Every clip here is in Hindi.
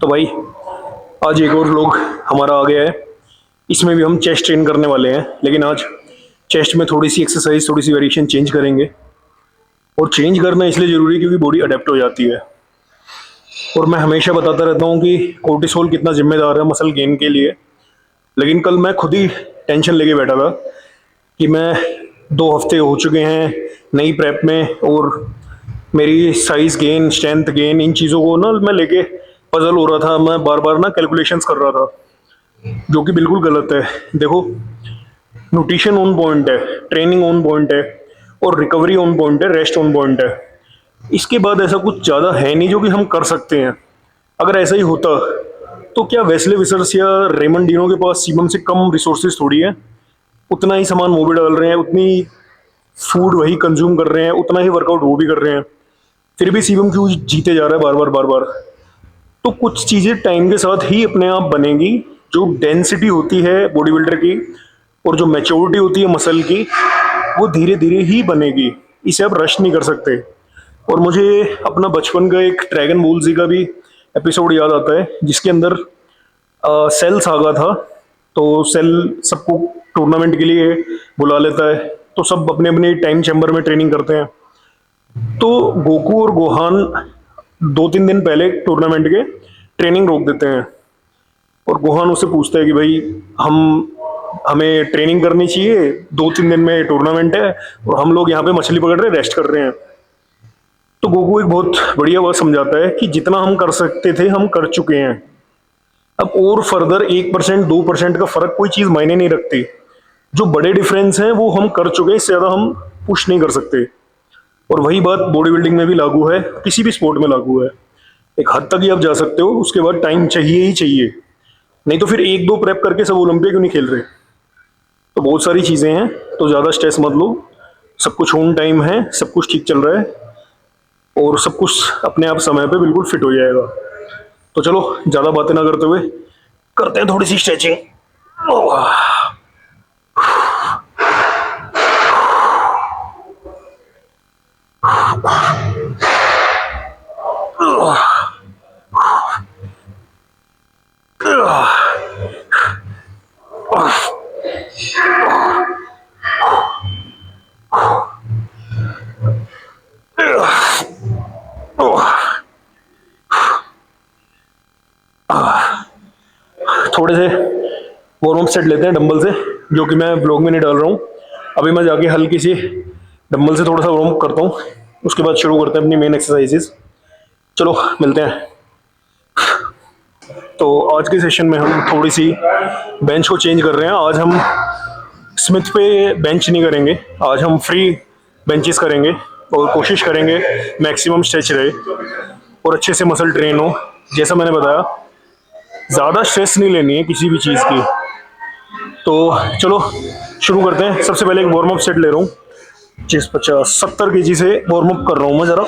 तो भाई आज एक और लोग हमारा आ गया है। इसमें भी हम चेस्ट ट्रेन करने वाले हैं, लेकिन आज चेस्ट में थोड़ी सी एक्सरसाइज, थोड़ी सी वेरिएशन चेंज करेंगे। और चेंज करना इसलिए ज़रूरी है क्योंकि बॉडी अडेप्ट हो जाती है। और मैं हमेशा बताता रहता हूँ कि कोर्टिसोल कितना जिम्मेदार है मसल गेन के लिए। लेकिन कल मैं खुद ही टेंशन लेके बैठा था कि मैं 2 हफ्ते हो चुके हैं नई प्रेप में, और मेरी साइज गेन, स्ट्रेंथ गेन, इन चीज़ों को ना मैं लेके पजल हो रहा था। मैं बार बार ना कैलकुलेशंस कर रहा था, जो कि बिल्कुल गलत है। देखो, न्यूट्रिशन ऑन पॉइंट है, ट्रेनिंग ऑन पॉइंट है, और रिकवरी ऑन पॉइंट है, रेस्ट ऑन पॉइंट है। इसके बाद ऐसा कुछ ज़्यादा है नहीं जो कि हम कर सकते हैं। अगर ऐसा ही होता तो क्या वेस्ले विसर्स या रेमंड डीनो के पास सीबम से कम रिसोर्सेज थोड़ी है? उतना ही सामान वो भी डाल रहे हैं, उतनी फूड वही कंज्यूम कर रहे हैं, उतना ही वर्कआउट वो भी कर रहे हैं, फिर भी सीबम क्यों जीते जा रहा है बार बार बार बार? तो कुछ चीज़ें टाइम के साथ ही अपने आप बनेंगी। जो डेंसिटी होती है बॉडी बिल्डर की और जो मैच्योरिटी होती है मसल की, वो धीरे धीरे ही बनेगी। इसे आप रश नहीं कर सकते। और मुझे अपना बचपन का एक ड्रैगन बॉल जी का भी एपिसोड याद आता है, जिसके अंदर सेल सागा था। तो सेल सबको टूर्नामेंट के लिए बुला लेता है, तो सब अपने अपने टाइम चैम्बर में ट्रेनिंग करते हैं। तो गोकू और गोहान 2-3 दिन पहले टूर्नामेंट के ट्रेनिंग रोक देते हैं, और गोहान उससे पूछता है कि भाई हमें ट्रेनिंग करनी चाहिए, 2-3 दिन में टूर्नामेंट है और हम लोग यहाँ पे मछली पकड़ रहे हैं, रेस्ट कर रहे हैं। तो गोकू एक बहुत बढ़िया बात समझाता है कि जितना हम कर सकते थे हम कर चुके हैं। अब और फर्दर 1% 2% का फर्क कोई चीज़ मायने नहीं रखती। जो बड़े डिफरेंस हैं वो हम कर चुके हैं, इससे ज़्यादा हम पुश नहीं कर सकते। और वही बात बॉडी बिल्डिंग में भी लागू है, किसी भी स्पोर्ट में लागू है। एक हद तक ही आप जा सकते हो, उसके बाद टाइम चाहिए ही चाहिए। नहीं तो फिर 1-2 प्रेप करके सब ओलंपिया क्यों नहीं खेल रहे? तो बहुत सारी चीज़ें हैं, तो ज़्यादा स्ट्रेस मत लो। सब कुछ ऑन टाइम है, सब कुछ ठीक चल रहा है, और सब कुछ अपने आप समय पे बिल्कुल फिट हो जाएगा। तो चलो ज़्यादा बातें ना करते हुए करते हैं थोड़ी सी स्ट्रेचिंग। थोड़े से वार्म अप सेट लेते हैं डंबल से, जो कि मैं ब्लॉग में नहीं डाल रहा हूँ। अभी मैं जाके हल्की सी डंबल से थोड़ा सा वार्म अप करता हूँ, उसके बाद शुरू करते हैं अपनी मेन एक्सरसाइजेस। चलो मिलते हैं। तो आज के सेशन में हम थोड़ी सी बेंच को चेंज कर रहे हैं। आज हम स्मिथ पे बेंच नहीं करेंगे, आज हम फ्री बेंचेस करेंगे, और कोशिश करेंगे मैक्सिमम स्ट्रेच रहे और अच्छे से मसल ट्रेन हो। जैसा मैंने बताया, ज़्यादा स्ट्रेस नहीं लेनी है किसी भी चीज़ की। तो चलो शुरू करते हैं। सबसे पहले एक वार्म अप सेट ले रहा हूँ, 50-70 kg से वार्म अप कर रहा हूँ मैं ज़रा।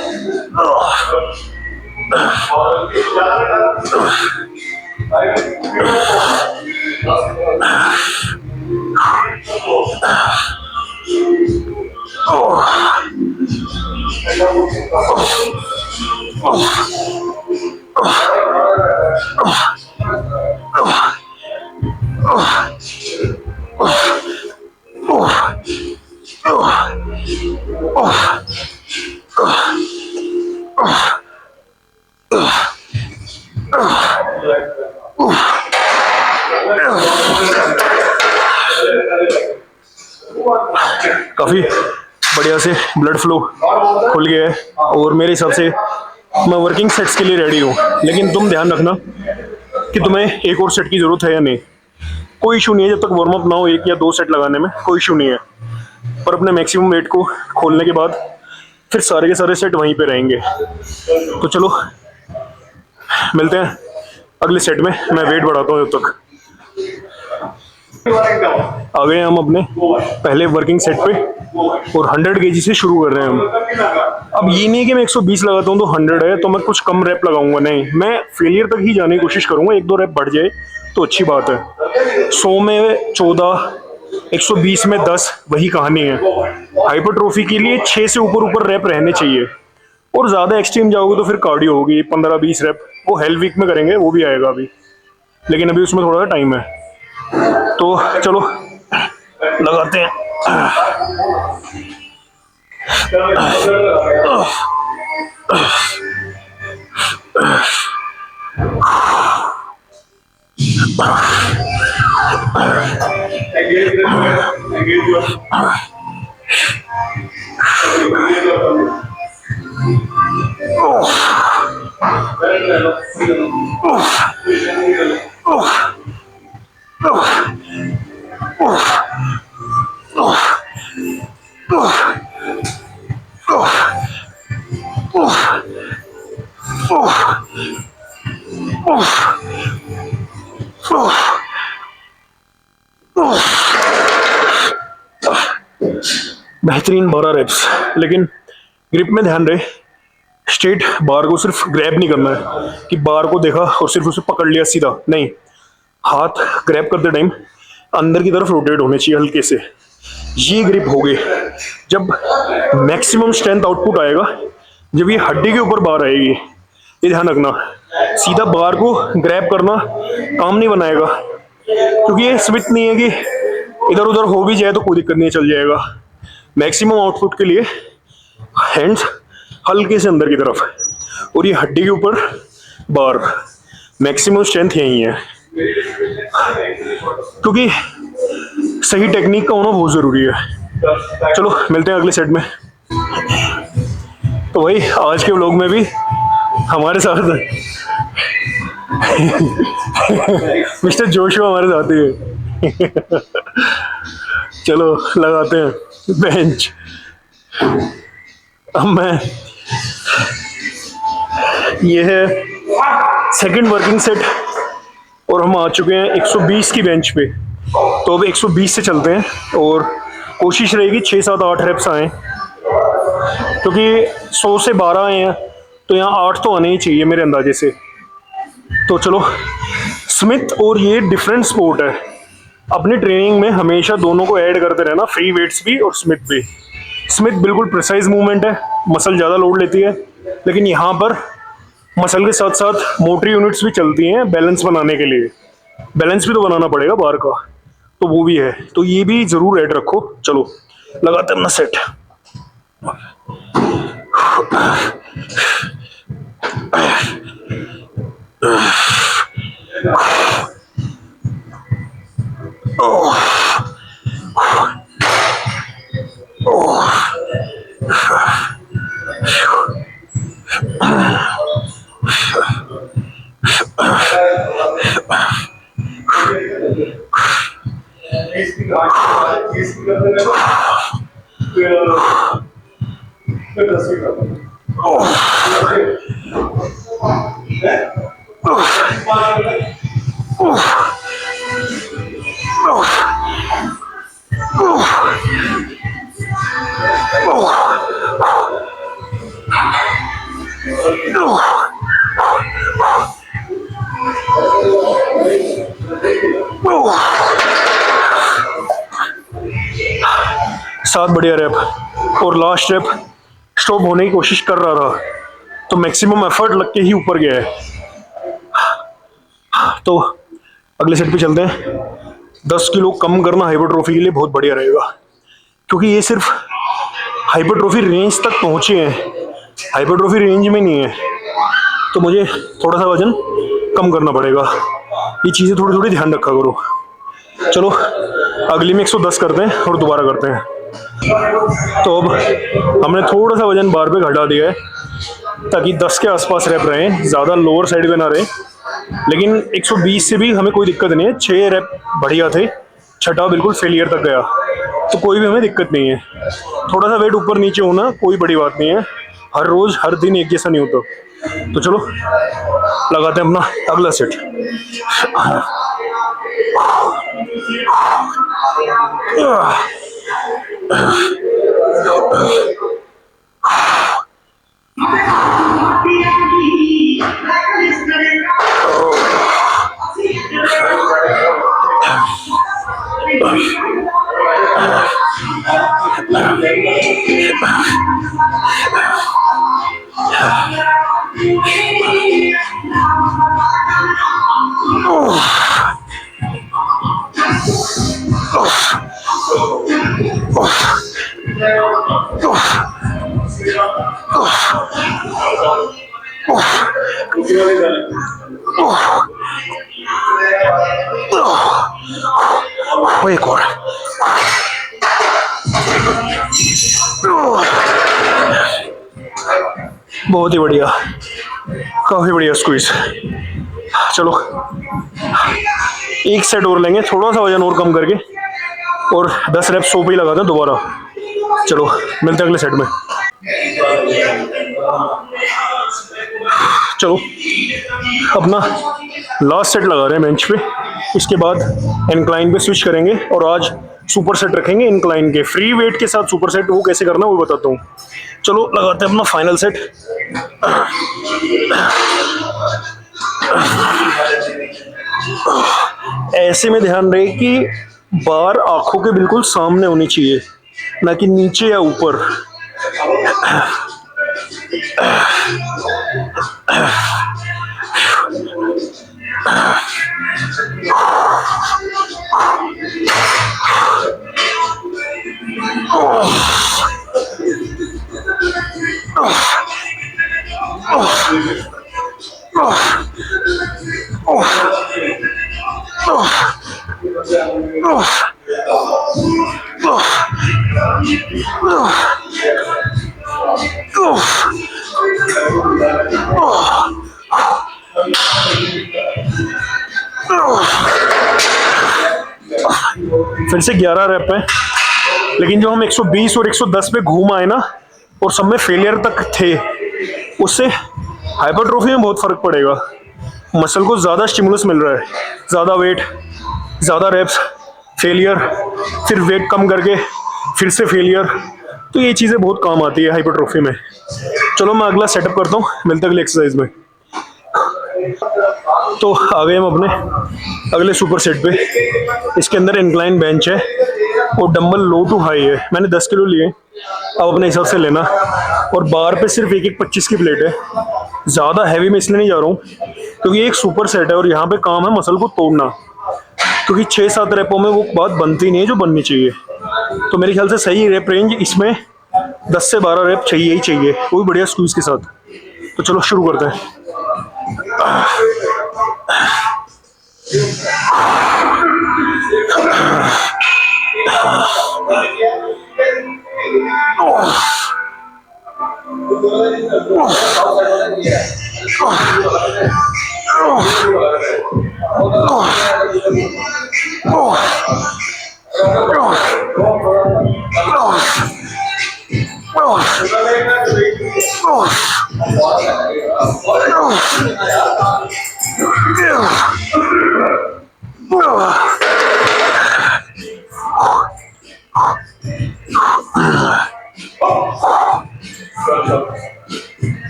काफ़ी बढ़िया से ब्लड फ्लो खुल गया है, और मेरे हिसाब से मैं वर्किंग सेट्स के लिए रेडी हूँ। लेकिन तुम ध्यान रखना कि तुम्हें एक और सेट की ज़रूरत है या नहीं। कोई इशू नहीं है, जब तक वार्म अप ना हो 1 या 2 सेट लगाने में कोई इशू नहीं है। पर अपने मैक्सिमम वेट को खोलने के बाद फिर सारे के सारे सेट वहीं पे रहेंगे। तो चलो मिलते हैं अगले सेट में। मैं वेट बढ़ाता हूँ जब तक। आ गए हम अपने पहले वर्किंग सेट पे, और 100 kg से शुरू कर रहे हैं हम। अब ये नहीं है कि मैं 120 लगाता हूँ तो 100 है, तो मैं कुछ कम रैप लगाऊंगा, नहीं। मैं फेलियर तक ही जाने की कोशिश करूंगा। 1-2 रैप बढ़ जाए तो अच्छी बात है। 100 में 14, 120 में 10, वही कहानी है। हाइपरट्रोफी के लिए 6 से ऊपर रैप रहने चाहिए, और ज़्यादा एक्सट्रीम जाओगे तो फिर कार्डियो होगी, 15-20 रैप वो हेल वीक में करेंगे, वो भी आएगा अभी, लेकिन अभी उसमें थोड़ा सा टाइम है। तो चलो लगाते हैं। बेहतरीन 12 रेप्स, लेकिन ग्रिप में ध्यान रहे, स्ट्रेट बार को सिर्फ ग्रैब नहीं करना है कि बार को देखा और सिर्फ उसे पकड़ लिया सीधा, नहीं, हाथ ग्रैब करते टाइम अंदर की तरफ रोटेट होने चाहिए हल्के से। ये ग्रिप हो गई। जब मैक्सिमम स्ट्रेंथ आउटपुट आएगा, जब ये हड्डी के ऊपर बार आएगी, ये ध्यान रखना, सीधा बार को ग्रैब करना काम नहीं बनाएगा, क्योंकि ये स्मिथ नहीं है कि इधर उधर हो भी जाए तो कोई दिक्कत नहीं, चल जाएगा। मैक्सिमम आउटपुट के लिए हैंड्स हल्के से अंदर की तरफ और ये हड्डी के ऊपर बार, मैक्सिमम स्ट्रेंथ यही है, क्योंकि सही टेक्निक का होना बहुत जरूरी है। चलो मिलते हैं अगले सेट में। तो भाई आज के व्लॉग में भी हमारे साथ मिस्टर जोशुआ हमारे साथ ही है। चलो लगाते हैं बेंच। अब मैं, ये है सेकंड वर्किंग सेट और हम आ चुके हैं 120 की बेंच पे। तो अब 120 से चलते हैं और कोशिश रहेगी 6 7 8 रेप्स आए, क्योंकि 100 से 12 आए हैं तो यहाँ 8 तो आने ही चाहिए मेरे अंदाजे से। तो चलो, स्मिथ और ये डिफरेंट स्पोर्ट है, अपनी ट्रेनिंग में हमेशा दोनों को ऐड करते रहना, फ्री वेट्स भी और स्मिथ भी। स्मिथ बिल्कुल प्रिसाइज मूवमेंट है, मसल ज़्यादा लोड लेती है, लेकिन यहाँ पर मसल के साथ साथ मोटरी यूनिट्स भी चलती हैं बैलेंस बनाने के लिए। बैलेंस भी तो बनाना पड़ेगा बार का, तो वो भी है, तो ये भी ज़रूर ऐड रखो। चलो लगाते हैं अपना सेट। सात बढ़िया रैप और लास्ट रैप स्टॉप होने की कोशिश कर रहा था, तो मैक्सिमम एफर्ट लग के ही ऊपर गया है। तो अगले सेट पे चलते हैं। 10 किलो कम करना हाइपरट्रोफी के लिए बहुत बढ़िया रहेगा, क्योंकि ये सिर्फ हाइपरट्रोफी रेंज तक पहुंचे हैं, हाइपरट्रोफी रेंज में नहीं है, तो मुझे थोड़ा सा वजन कम करना पड़ेगा। ये चीज़ें थोड़ी थोड़ी ध्यान रखा करो। चलो अगली में 110 करते हैं और दोबारा करते हैं। तो अब हमने थोड़ा सा वजन बार पे घटा दिया है ताकि 10 के आसपास रैप रहे, ज़्यादा लोअर साइड पे ना रहे, लेकिन 120 से भी हमें कोई दिक्कत नहीं है। 6 रैप बढ़िया थे, छठा बिल्कुल फेलियर तक गया, तो कोई भी हमें दिक्कत नहीं है। थोड़ा सा वेट ऊपर नीचे होना कोई बड़ी बात नहीं है, हर रोज़ हर दिन एक जैसा नहीं होता। तो चलो लगाते हैं अपना अगला सेट। एक और। बहुत ही बढ़िया, काफी बढ़िया स्क्वीज। चलो एक सेट और लेंगे, थोड़ा सा वजन और कम करके, और 10 रेप सो पे ही लगाते हैं दोबारा। चलो मिलते हैं अगले सेट में। चलो अपना लास्ट सेट लगा रहे हैं बेंच पे, इसके बाद इंक्लाइन पे स्विच करेंगे और आज सुपर सेट रखेंगे इंक्लाइन के फ्री वेट के साथ। सुपर सेट वो कैसे करना वो बताता हूँ। चलो लगाते हैं अपना फाइनल सेट। ऐसे में ध्यान रहे कि बार आंखों के बिल्कुल सामने होनी चाहिए, ना कि नीचे या ऊपर। फिर से 11 रैप है, लेकिन जो हम 120 और 110 पे घूम आए ना, और सब में फेलियर तक थे, उससे हाइपरट्रोफी में बहुत फर्क पड़ेगा। मसल को ज़्यादा स्टिमुलस मिल रहा है, ज़्यादा वेट, ज़्यादा रेप्स, फेलियर, फिर वेट कम करके फिर से फेलियर। तो ये चीज़ें बहुत काम आती है हाइपरट्रोफी में। चलो मैं अगला सेटअप करता हूँ, मिलते अगले एक्सरसाइज में। तो आ गए हम अपने अगले सुपर सेट पे। इसके अंदर इंक्लाइन बेंच है और डंबल लो टू हाई है। मैंने 10 किलो लिए, अब अपने हिसाब से लेना। और बार पे सिर्फ एक 25 की प्लेट है। ज़्यादा हैवी में इसलिए नहीं जा रहा हूँ क्योंकि एक सुपर सेट है और यहाँ पे काम है मसल को तोड़ना, क्योंकि 6-7 रेपों में वो बात बनती नहीं है जो बननी चाहिए। तो मेरे ख्याल से सही रेप रेंज इसमें 10 से 12 रेप चाहिए ही चाहिए, वो भी बढ़िया स्क्वीज के साथ। तो चलो शुरू करते हैं।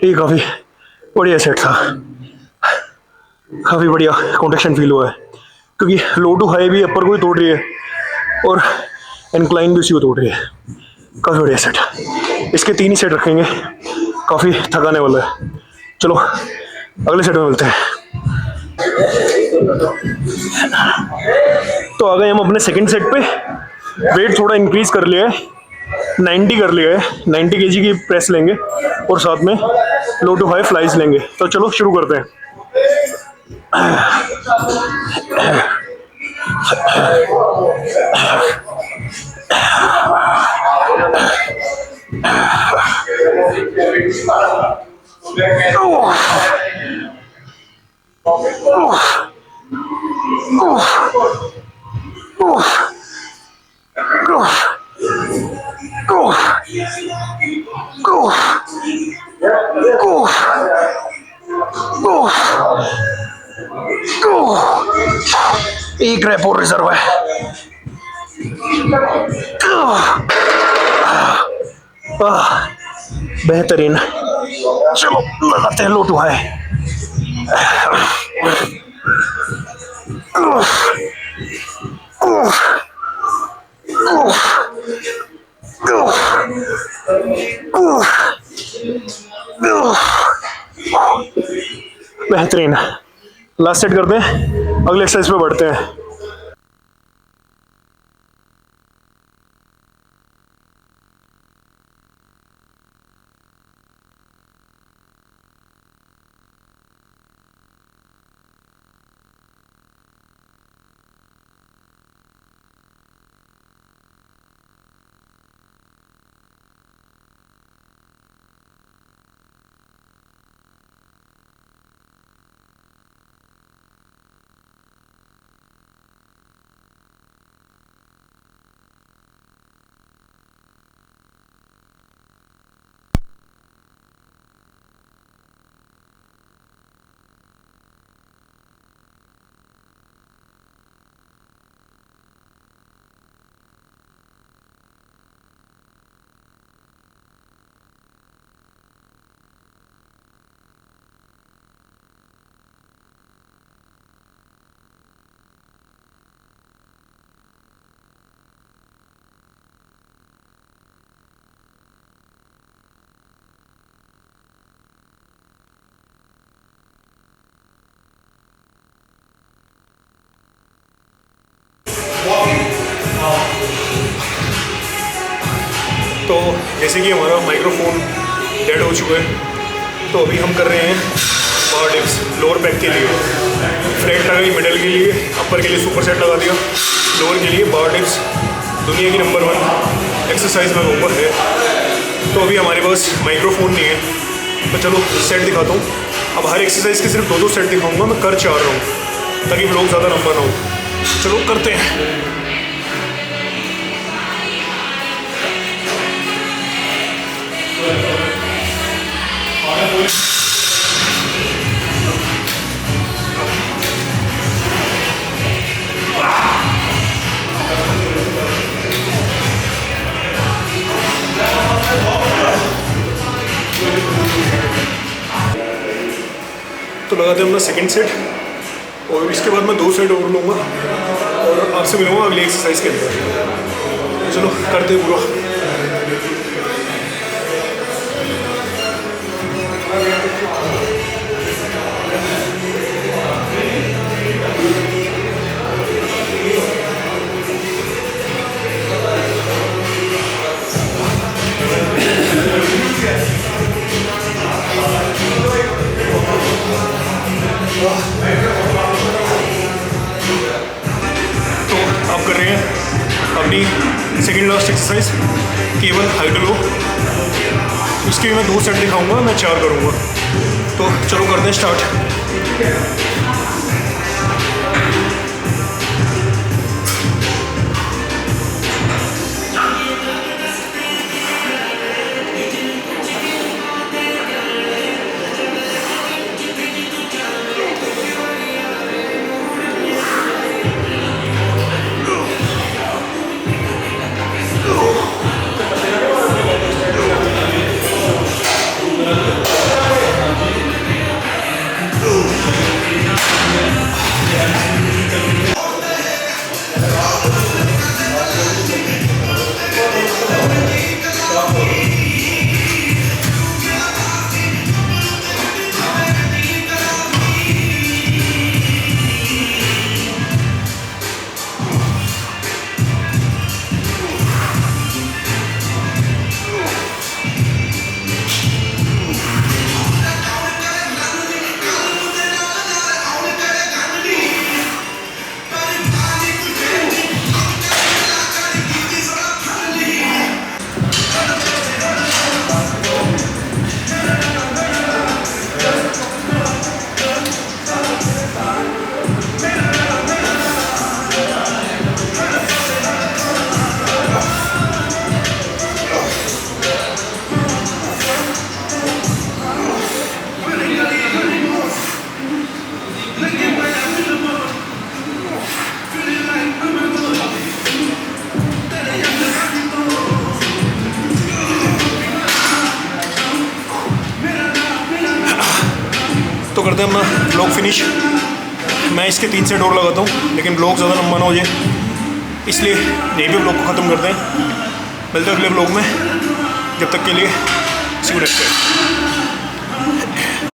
ये काफी बढ़िया सेट था, काफी बढ़िया कॉन्ट्रैक्शन फील हुआ है, क्योंकि लो टू हाई भी अपर को ही तोड़ रही है और इंक्लाइन भी उसी को तोड़ रही है। काफी बढ़िया सेट। इसके 3 ही सेट रखेंगे, काफी थकाने वाला है। चलो अगले सेट में मिलते हैं। तो आ गए हम अपने सेकंड सेट पे। वेट थोड़ा इंक्रीज कर लिया है, 90 कर लिया है। 90 केजी की प्रेस लेंगे और साथ में लो टू हाई फ्लाइज लेंगे। तो चलो शुरू करते हैं। एक रैप और रिजर्व है। बेहतरीन। चलो लगाते हैं लो टू हाई। बेहतरीन। लास्ट सेट करते हैं, अगले एक्सरसाइज पे बढ़ते हैं। तो जैसे कि हमारा माइक्रोफोन डेड हो चुका है, तो अभी हम कर रहे हैं बार डिप्स लोअर बैक के लिए। फ्लैट लगाई मिडल के लिए, अपर के लिए सुपर सेट लगा दिया, लोअर के लिए बार डिप्स दुनिया की नंबर 1 एक्सरसाइज में ऊपर है। तो अभी हमारे पास माइक्रोफोन नहीं है, तो चलो सेट दिखाता हूँ। अब हर एक्सरसाइज के सिर्फ 2-2 सेट दिखाऊंगा, मैं कर 4 रहा हूँ ताकि व्लॉग ज़्यादा लंबा ना हो। चलो करते हैं। तो लगाते हैं अपना सेकंड सेट, और इसके बाद मैं 2 सेट और लूँगा और आपसे मिलूँगा अगली एक्सरसाइज के अंदर। चलो करते हैं पूरा। तो आप कर रहे हैं अपनी सेकेंड लास्ट एक्सरसाइज, केवल हाइट लो। इसके भी मैं 2 सेट दिखाऊंगा, मैं 4 करूंगा। तो चलो करते हैं स्टार्ट। तो करते हैं अपना ब्लॉग फिनिश। मैं इसके 3 सेट और लगाता हूँ, लेकिन ब्लॉग ज़्यादा लंबा ना हो जाए, इसलिए यहीं पे ब्लॉग को ख़त्म करते हैं। मिलते हैं अगले ब्लॉग में, जब तक के लिए सी यू नेक्स्ट टाइम।